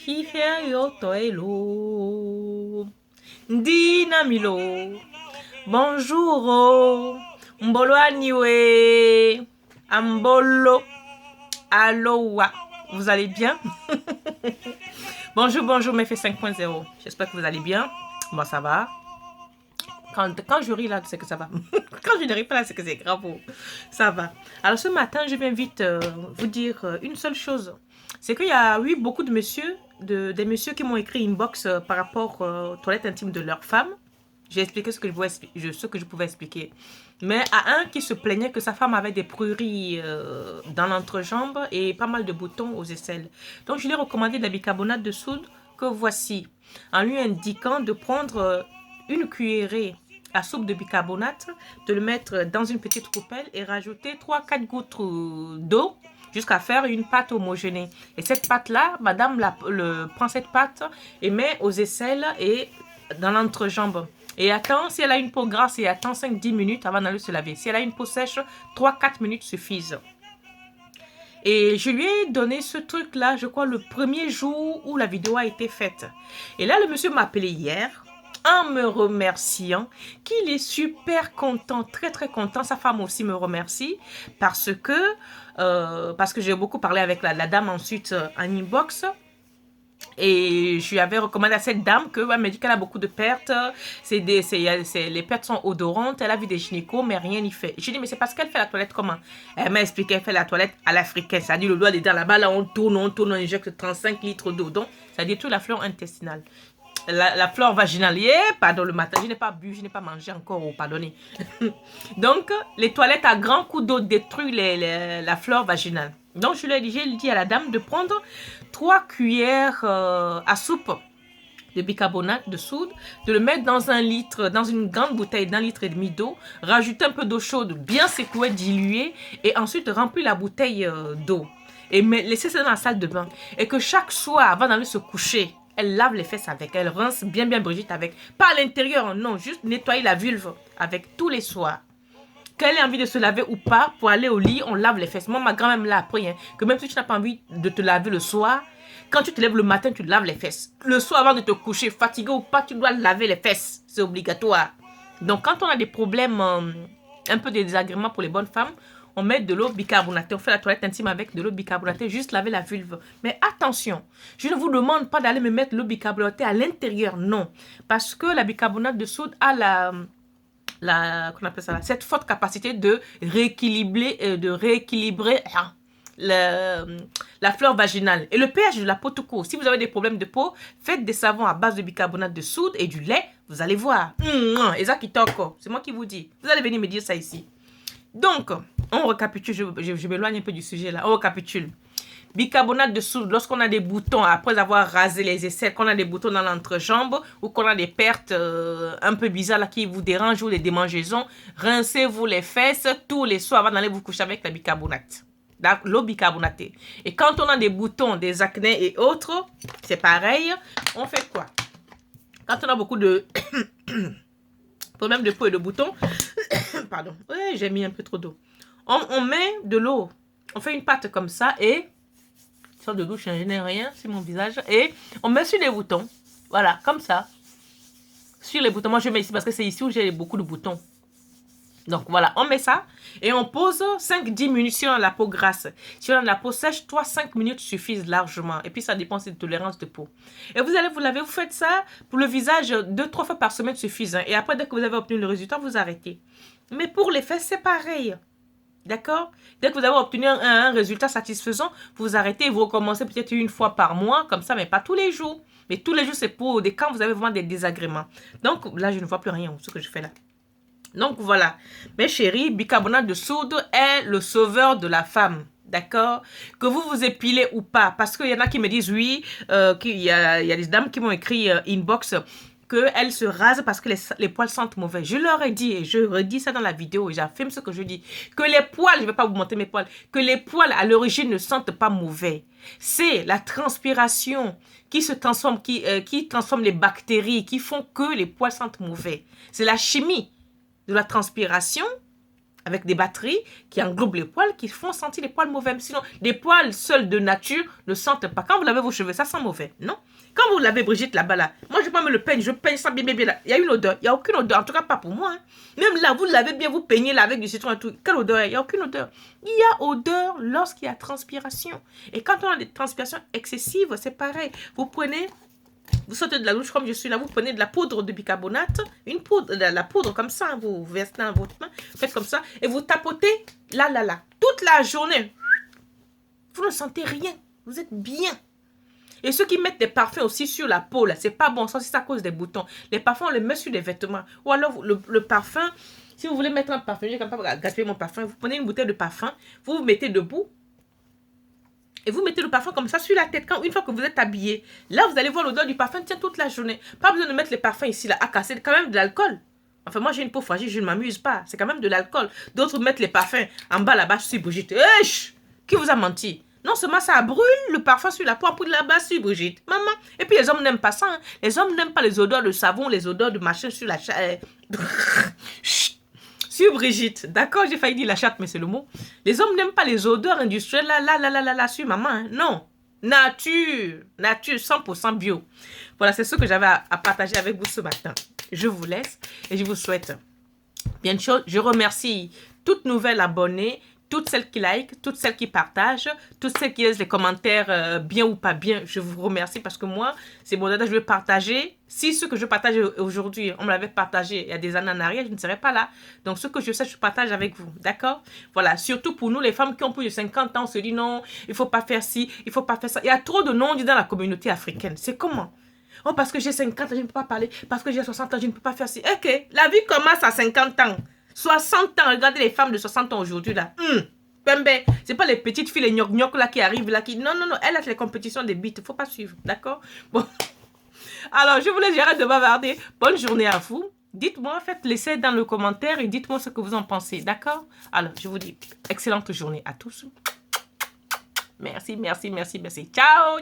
Hihe yo toelo. Dinamilo. Bonjour. Mbolo aniwe. Ambolo. Aloha. Vous allez bien? Bonjour, bonjour, Méfé 5.0. J'espère que vous allez bien. Moi, ça va. Quand je ris là, c'est que ça va. Quand je ne ris pas là, c'est que c'est grave. Ça va. Alors, ce matin, je viens vite vous dire une seule chose. C'est qu'il y a eu beaucoup de messieurs, des messieurs qui m'ont écrit inbox par rapport aux toilettes intimes de leur femme. J'ai expliqué ce que je pouvais expliquer. Mais à un qui se plaignait que sa femme avait des prueries dans l'entrejambe et pas mal de boutons aux aisselles. Donc, je lui ai recommandé de la bicarbonate de soude que voici, en lui indiquant de prendre une cuillerée à soupe de bicarbonate, de le mettre dans une petite coupelle et rajouter 3-4 gouttes d'eau jusqu'à faire une pâte homogénée. Et cette pâte-là, madame prend cette pâte et met aux aisselles et dans l'entrejambe. Et attend, si elle a une peau grasse, et attend 5-10 minutes avant d'aller se laver. Si elle a une peau sèche, 3-4 minutes suffisent. Et je lui ai donné ce truc-là, je crois, le premier jour où la vidéo a été faite. Et là, le monsieur m'a appelé hier en me remerciant, qu'il est super content, très très content. Sa femme aussi me remercie parce que j'ai beaucoup parlé avec la dame ensuite en inbox. Et je lui avais recommandé à cette dame que, elle m'a dit qu'elle a beaucoup de pertes, les pertes sont odorantes, elle a vu des gynécos, mais rien n'y fait. Je lui ai dit, mais c'est parce qu'elle fait la toilette comment? Elle m'a expliqué, elle fait la toilette à l'africaine, c'est-à-dire le doigt dedans, là-bas, là, on tourne, on injecte 35 litres d'eau, donc ça détruit la flore intestinale. La flore vaginale, pardon, le matin, je n'ai pas bu, je n'ai pas mangé encore, pardonnez. Donc, les toilettes à grands coups d'eau détruisent la flore vaginale. Donc, j'ai dit à la dame de prendre 3 cuillères à soupe de bicarbonate de soude, de le mettre dans dans une grande bouteille d'1,5 litre d'eau, rajouter un peu d'eau chaude, bien secouer, diluer, et ensuite remplir la bouteille d'eau. Et laisser ça dans la salle de bain. Et que chaque soir, avant d'aller se coucher, elle lave les fesses avec, elle rince bien Brigitte avec. Pas à l'intérieur, non, juste nettoyer la vulve avec tous les soirs. Qu'elle ait envie de se laver ou pas, pour aller au lit, on lave les fesses. Moi, ma grand-mère me l'a appris, hein, que même si tu n'as pas envie de te laver le soir, quand tu te lèves le matin, tu te laves les fesses. Le soir, avant de te coucher, fatigué ou pas, tu dois laver les fesses. C'est obligatoire. Donc, quand on a des problèmes, un peu de désagréments pour les bonnes femmes, on met de l'eau bicarbonatée. On fait la toilette intime avec de l'eau bicarbonatée, juste laver la vulve. Mais attention, je ne vous demande pas d'aller me mettre l'eau bicarbonatée à l'intérieur, non. Parce que la bicarbonate de soude a qu'on appelle ça, cette forte capacité de rééquilibrer, la flore vaginale et le pH de la peau tout court. Si vous avez des problèmes de peau, faites des savons à base de bicarbonate de soude et du lait, vous allez voir. Et ça qui toque, c'est moi qui vous dis. Vous allez venir me dire ça ici. Donc, on récapitule, je m'éloigne un peu du sujet là, on récapitule. Bicarbonate de soude, lorsqu'on a des boutons, après avoir rasé les aisselles, qu'on a des boutons dans l'entrejambe ou qu'on a des pertes un peu bizarres là, qui vous dérangent ou des démangeaisons, rincez-vous les fesses tous les soirs avant d'aller vous coucher avec la bicarbonate. L'eau bicarbonatée. Et quand on a des boutons, des acnés et autres, c'est pareil, on fait quoi? Quand on a beaucoup de problèmes de peau et de boutons, pardon, ouais, j'ai mis un peu trop d'eau. On met de l'eau, on fait une pâte comme ça et sorte de douche, je n'ai rien sur mon visage et on met sur les boutons, voilà, comme ça. Sur les boutons, moi je mets ici parce que c'est ici où j'ai beaucoup de boutons. Donc voilà, on met ça et on pose 5-10 minutes sur la peau grasse. Si on a la peau sèche, 3-5 minutes suffisent largement. Et puis ça dépend de tolérance de peau. Et vous allez vous laver, vous faites ça pour le visage 2-3 fois par semaine suffisant. Et après, dès que vous avez obtenu le résultat, vous arrêtez. Mais pour les fesses, c'est pareil. D'accord? Dès que vous avez obtenu un résultat satisfaisant, vous arrêtez et vous recommencez peut-être une fois par mois, comme ça, mais pas tous les jours. Mais tous les jours, c'est pour des quand vous avez vraiment des désagréments. Donc là, je ne vois plus rien, ce que je fais là. Donc voilà, mes chéris, bicarbonate de soude est le sauveur de la femme. D'accord? Que vous vous épilez ou pas. Parce qu'il y en a qui me disent oui, qu'il y a des dames qui m'ont écrit inbox qu'elles se rasent parce que les poils sentent mauvais. Je leur ai dit, et je redis ça dans la vidéo, et j'affirme ce que je dis, que les poils, je ne vais pas vous montrer mes poils, que les poils à l'origine ne sentent pas mauvais. C'est la transpiration qui se transforme, qui transforme les bactéries, qui font que les poils sentent mauvais. C'est la chimie de la transpiration avec des batteries qui englobent les poils, qui font sentir les poils mauvais. Sinon, des poils seuls de nature ne sentent pas. Quand vous lavez vos cheveux, ça sent mauvais, non? Quand vous lavez Brigitte là-bas, là, moi je ne vais pas me le peigne, je peigne ça bien, bien, bien. Là. Il y a une odeur, il n'y a aucune odeur, en tout cas pas pour moi. Hein. Même là, vous lavez bien, vous peignez là avec du citron et tout. Quelle odeur? Il n'y a aucune odeur. Il y a odeur lorsqu'il y a transpiration. Et quand on a des transpirations excessives, c'est pareil. Vous prenez... Vous sortez de la douche comme je suis là, vous prenez de la poudre de bicarbonate, une poudre, la poudre comme ça, vous versez dans votre main, faites comme ça, et vous tapotez là, toute la journée. Vous ne sentez rien, vous êtes bien. Et ceux qui mettent des parfums aussi sur la peau, là, c'est pas bon, ça c'est à cause des boutons. Les parfums, on les met sur des vêtements. Ou alors le parfum, si vous voulez mettre un parfum, je ne vais pas gaspiller mon parfum, vous prenez une bouteille de parfum, vous vous mettez debout, et vous mettez le parfum comme ça sur la tête. Une fois que vous êtes habillé, là, vous allez voir l'odeur du parfum tient toute la journée. Pas besoin de mettre les parfums ici, là, à casser. C'est quand même de l'alcool. Enfin, moi, j'ai une peau fragile, je ne m'amuse pas. C'est quand même de l'alcool. D'autres mettent les parfums en bas, là-bas, sur Brigitte. Wesh! Qui vous a menti? Non seulement ça brûle le parfum sur la peau, après là-bas, sur Brigitte. Maman. Et puis, les hommes n'aiment pas ça. Hein. Les hommes n'aiment pas les odeurs de savon, les odeurs de machin sur la chatte. Sur Brigitte, d'accord, j'ai failli dire la chatte, mais c'est le mot. Les hommes n'aiment pas les odeurs industrielles, là, sur maman, hein. Non. Nature, 100% bio. Voilà, c'est ce que j'avais à partager avec vous ce matin. Je vous laisse et je vous souhaite bien de choses. Je remercie toute nouvelle abonnée, toutes celles qui like, toutes celles qui partagent, toutes celles qui laissent les commentaires bien ou pas bien. Je vous remercie parce que moi, c'est mon dada, je vais partager. Si ce que je partage aujourd'hui, on me l'avait partagé il y a des années en arrière, je ne serais pas là. Donc, ce que je sais, je partage avec vous. D'accord? Voilà. Surtout pour nous, les femmes qui ont plus de 50 ans, on se dit non, il ne faut pas faire ci, il ne faut pas faire ça. Il y a trop de non-dits dans la communauté africaine. C'est comment? Oh, parce que j'ai 50 ans, je ne peux pas parler. Parce que j'ai 60 ans, je ne peux pas faire ci. Ok. La vie commence à 50 ans. 60 ans, regardez les femmes de 60 ans aujourd'hui là. Pembe, c'est pas les petites filles, les gnoc là qui arrivent là qui. Non, elles ont les compétitions des bites, faut pas suivre, d'accord? Bon. Alors, je vous laisse, j'arrête de bavarder. Bonne journée à vous. Dites-moi, faites l'essai dans le commentaire et dites-moi ce que vous en pensez, d'accord? Alors, je vous dis excellente journée à tous. Merci. Ciao.